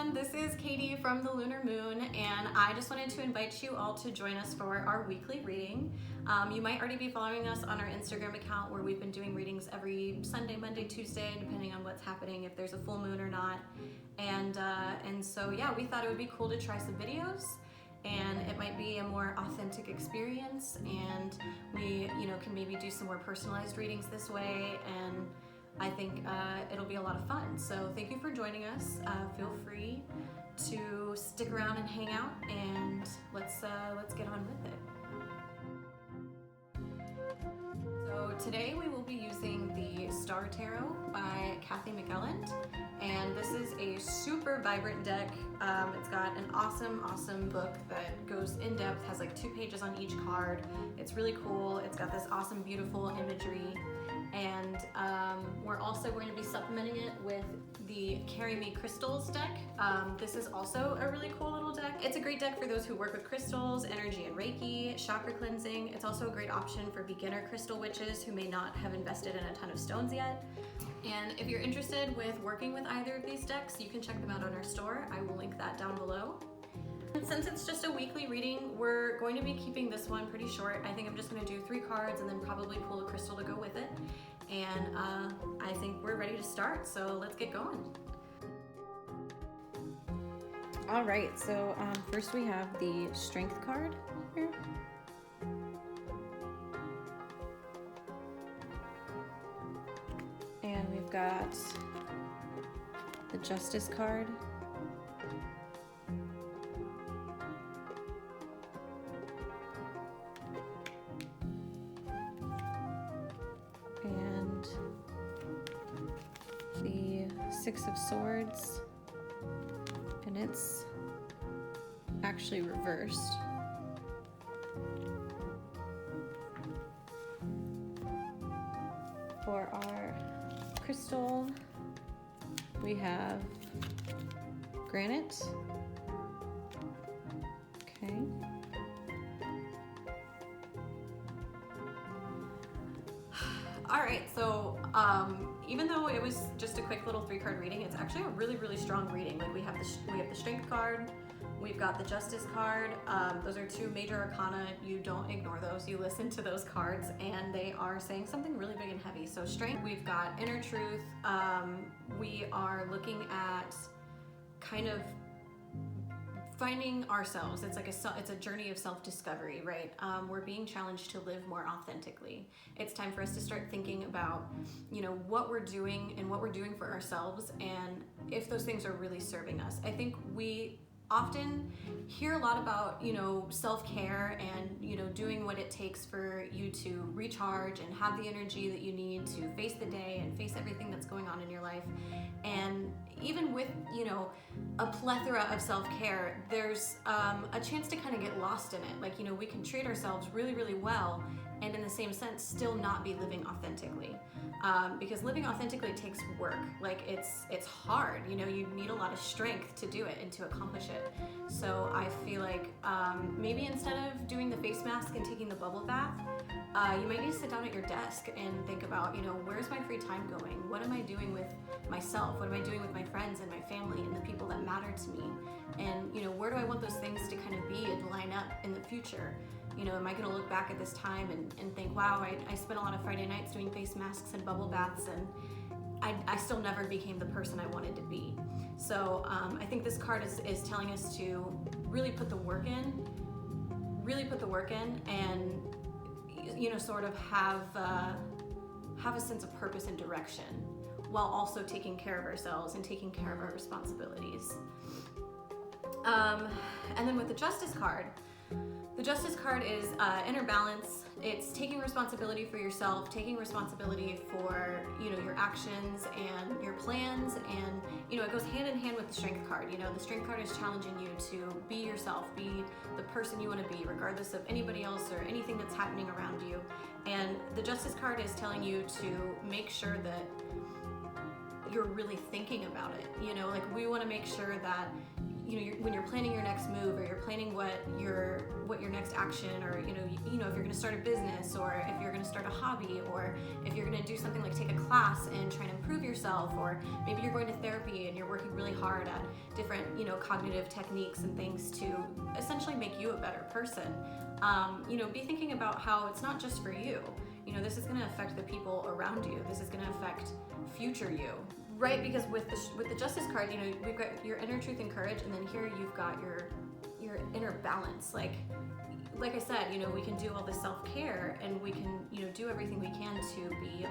everyone, this is Katie from the Lunar Moon, and I just wanted to invite you all to join us for our weekly reading. You might already be following us on our Instagram account where we've been doing readings every Sunday, Monday, Tuesday, depending on what's happening, if there's a full moon or not. And so yeah, we thought it would be cool to try some videos, and it might be a more authentic experience, and we can maybe do some more personalized readings this way, and I think it'll be a lot of fun. So thank you for joining us. Feel free to stick around and hang out, and let's get on with it. So today we will be using the Star Tarot by Kathy McElland, and this is a super vibrant deck. It's got an awesome book that goes in depth, has like 2 pages on each card. It's really cool. It's got this awesome, beautiful imagery. And we're also going to be supplementing it with the Carry Me Crystals deck. This is also a really cool little deck. It's a great deck for those who work with crystals, energy and Reiki, chakra cleansing. It's also a great option for beginner crystal witches who may not have invested in a ton of stones yet. And if you're interested with working with either of these decks, you can check them out on our store. I will link that down below. And since it's just a weekly reading, we're going to be keeping this one pretty short. I think I'm just going to do 3 cards and then probably pull a crystal to go with it. And I think we're ready to start, so let's get going. All right, so first we have the Strength card here. And we've got the Justice card. And the 6 of Swords, and it's actually reversed. For our crystal, we have granite. Okay. All right, so even though it was just a quick little 3-card reading, it's actually a really strong reading. Like we have the Strength card, we've got the Justice card. Those are 2 major arcana. You don't ignore those. You listen to those cards, and they are saying something really big and heavy. So Strength, we've got Inner Truth. We are looking at kind of finding ourselves. It's like it's a journey of self-discovery, right? We're being challenged to live more authentically. It's time for us to start thinking about, what we're doing and what we're doing for ourselves, and if those things are really serving us. I think we often hear a lot about, self-care and, doing what it takes for you to recharge and have the energy that you need to face the day and face everything that's going on in your life. And even with, a plethora of self-care, there's a chance to kind of get lost in it. Like, we can treat ourselves really well, and in the same sense, still not be living authentically. Because living authentically takes work. Like it's hard, you need a lot of strength to do it and to accomplish it. So I feel like maybe instead of doing the face mask and taking the bubble bath, you might need to sit down at your desk and think about, where's my free time going? What am I doing with myself? What am I doing with my friends and my family and the people that matter to me? And, where do I want those things to kind of be and line up in the future? Am I going to look back at this time and think, wow, I spent a lot of Friday nights doing face masks and bubble baths, and I still never became the person I wanted to be. So I think this card is telling us to really put the work in, and sort of have a sense of purpose and direction, while also taking care of ourselves and taking care of our responsibilities. And then with the Justice card, the Justice card is inner balance. It's taking responsibility for yourself, taking responsibility for your actions and your plans, and it goes hand in hand with the Strength card. The Strength card is challenging you to be yourself, be the person you want to be, regardless of anybody else or anything that's happening around you. And the Justice card is telling you to make sure that you're really thinking about it. Like we want to make sure that when you're planning your next move, or you're planning what your next action, or if you're going to start a business, or if you're going to start a hobby, or if you're going to do something like take a class and try to improve yourself, or maybe you're going to therapy and you're working really hard at different cognitive techniques and things to essentially make you a better person. Be thinking about how it's not just for you. This is going to affect the people around you. This is going to affect future you. Right, because with the Justice card, we've got your inner truth and courage, and then here you've got your inner balance. Like I said, we can do all this self-care, and we can do everything we can to be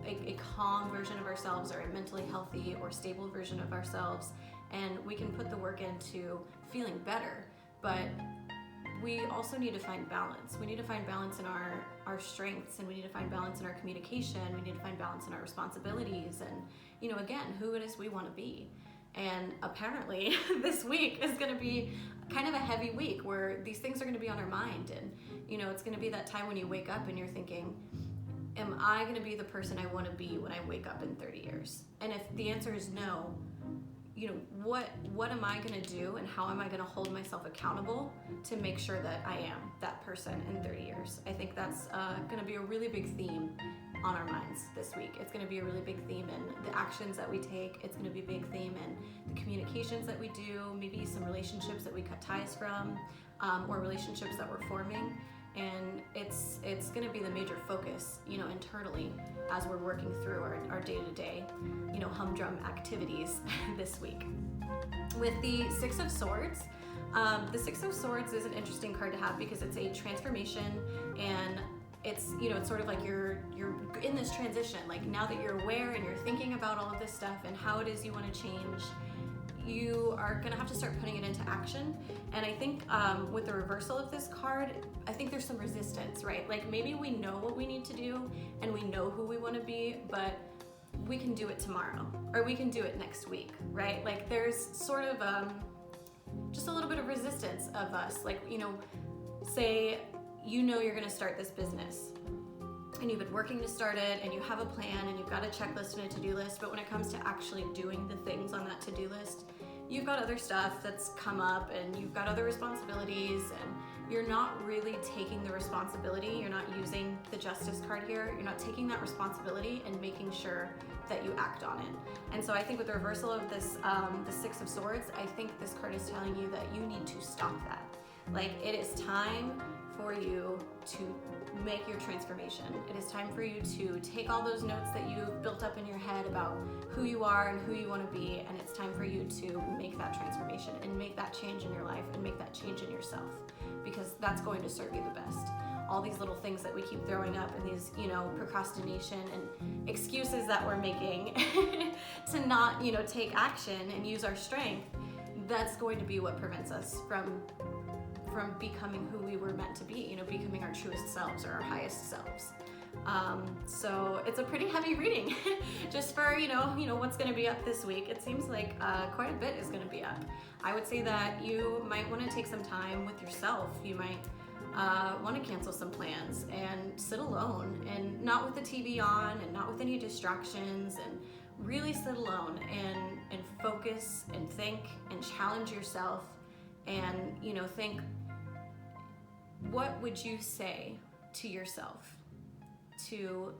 a calm version of ourselves, or a mentally healthy or stable version of ourselves, and we can put the work into feeling better. But we also need to find balance. We need to find balance in our strengths, and we need to find balance in our communication. We need to find balance in our responsibilities, and again, who it is we want to be. And apparently this week is going to be kind of a heavy week where these things are going to be on our mind, and it's going to be that time when you wake up and you're thinking, am I going to be the person I want to be when I wake up in 30 years? And if the answer is no, what am I going to do, and how am I going to hold myself accountable to make sure that I am that person in 30 years? I think that's going to be a really big theme on our minds this week. It's going to be a really big theme in the actions that we take. It's going to be a big theme in the communications that we do, maybe some relationships that we cut ties from, or relationships that we're forming. And it's going to be the major focus, internally, as we're working through our day-to-day, humdrum activities this week. With the Six of Swords, the Six of Swords is an interesting card to have because it's a transformation, and it's it's sort of like you're in this transition. Like, now that you're aware and you're thinking about all of this stuff and how it is you want to change, you are going to have to start putting it into action. And I think with the reversal of this card, I think there's some resistance, right? Like, maybe we know what we need to do and we know who we want to be, but we can do it tomorrow, or we can do it next week, right? Like, there's sort of just a little bit of resistance of us. Like, say you're going to start this business, and you've been working to start it, and you have a plan, and you've got a checklist and a to-do list, but when it comes to actually doing the things on that to-do list, you've got other stuff that's come up, and you've got other responsibilities, and you're not really taking the responsibility. You're not using the Justice card here. You're not taking that responsibility and making sure that you act on it. And so I think with the reversal of this, the Six of Swords, I think this card is telling you that you need to stop that. Like, it is time for you to make your transformation. It is time for you to take all those notes that you've built up in your head about who you are and who you want to be, and it's time for you to make that transformation and make that change in your life and make that change in yourself, because that's going to serve you the best. All these little things that we keep throwing up, and these, procrastination and excuses that we're making to not, take action and use our strength, that's going to be what prevents us from becoming who we were meant to be, becoming our truest selves or our highest selves. So it's a pretty heavy reading just for, what's going to be up this week. It seems like quite a bit is going to be up. I would say that you might want to take some time with yourself. You might want to cancel some plans and sit alone, and not with the TV on and not with any distractions, and really sit alone and focus and think and challenge yourself, and, think, what would you say to yourself to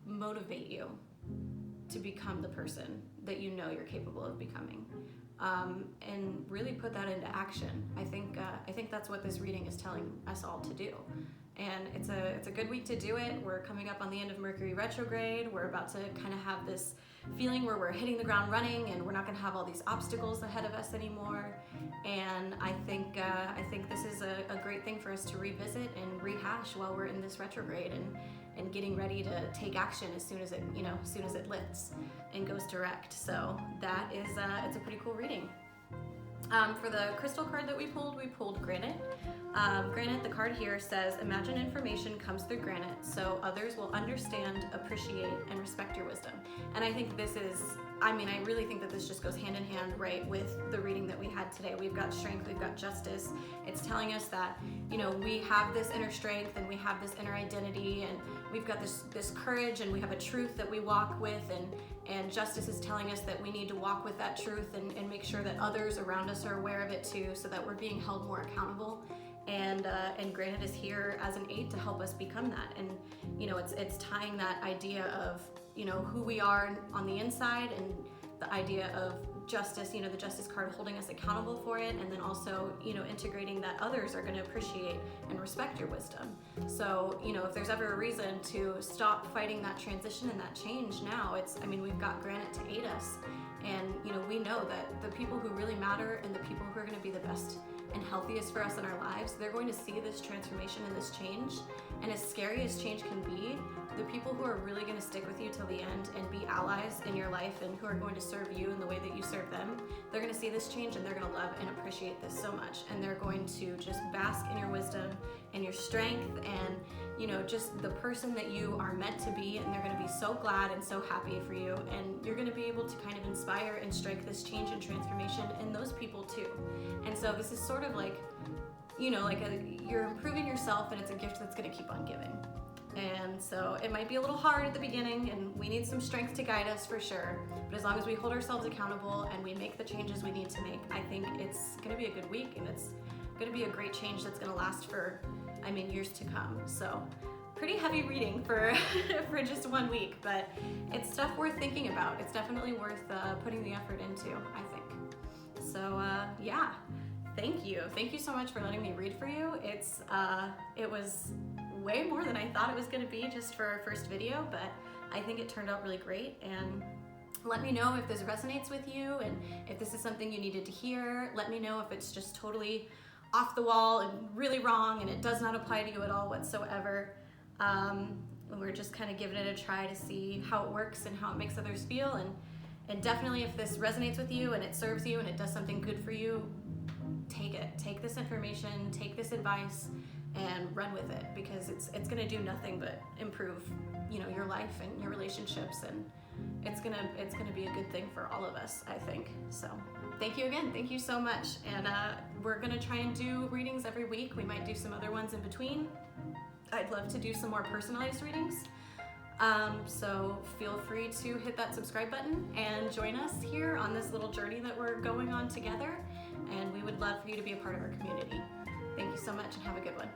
motivate you to become the person that you're capable of becoming, and really put that into action. I think that's what this reading is telling us all to do, and it's a good week to do it. We're coming up on the end of Mercury retrograde. We're about to kind of have this feeling where we're hitting the ground running, and we're not going to have all these obstacles ahead of us anymore. And I think this is a great thing for us to revisit and rehash while we're in this retrograde, and getting ready to take action as soon as it lifts and goes direct. So that is it's a pretty cool reading. For the crystal card that we pulled granite. Granite, the card here says, imagine information comes through granite so others will understand, appreciate, and respect your wisdom. And I think this is, I really think that this just goes hand in hand, right, with the reading that we had today. We've got strength, we've got justice. It's telling us that, we have this inner strength and we have this inner identity, and we've got this courage, and we have a truth that we walk with, and justice is telling us that we need to walk with that truth and make sure that others around us are aware of it too, so that we're being held more accountable. And granite is here as an aid to help us become that. And it's tying that idea of who we are on the inside, and the idea of justice, the justice card holding us accountable for it, and then also integrating that others are going to appreciate and respect your wisdom. So if there's ever a reason to stop fighting that transition and that change now, we've got granite to aid us. And we know that the people who really matter and the people who are going to be the best and healthiest for us in our lives, they're going to see this transformation and this change. And as scary as change can be, the people who are really going to stick with you till the end and be allies in your life and who are going to serve you in the way that you serve them, they're going to see this change and they're going to love and appreciate this so much. And they're going to just bask in your wisdom and your strength and just the person that you are meant to be, and they're going to be so glad and so happy for you, and you're going to be able to kind of inspire and strike this change and transformation in those people too. And so this is sort of like, you're improving yourself, and it's a gift that's going to keep on giving. And so it might be a little hard at the beginning, and we need some strength to guide us for sure, but as long as we hold ourselves accountable and we make the changes we need to make, I think it's going to be a good week, and it's going to be a great change that's going to last for years to come. So pretty heavy reading for for just 1 week, but it's stuff worth thinking about. It's definitely worth putting the effort into, I think. So yeah, thank you so much for letting me read for you. It was way more than I thought it was going to be just for our first video, but I think it turned out really great. And let me know if this resonates with you, and if this is something you needed to hear. Let me know if it's just totally off the wall and really wrong and it does not apply to you at all whatsoever. We're just kind of giving it a try to see how it works and how it makes others feel. And definitely, if this resonates with you and it serves you and it does something good for you, take it. Take this information, take this advice, and run with it, because it's going to do nothing but improve your life and your relationships, and it's gonna be a good thing for all of us, I think. So thank you again. Thank you so much. And we're gonna try and do readings every week. We might do some other ones in between. I'd love to do some more personalized readings. So feel free to hit that subscribe button and join us here on this little journey that we're going on together. And we would love for you to be a part of our community. Thank you so much, and have a good one.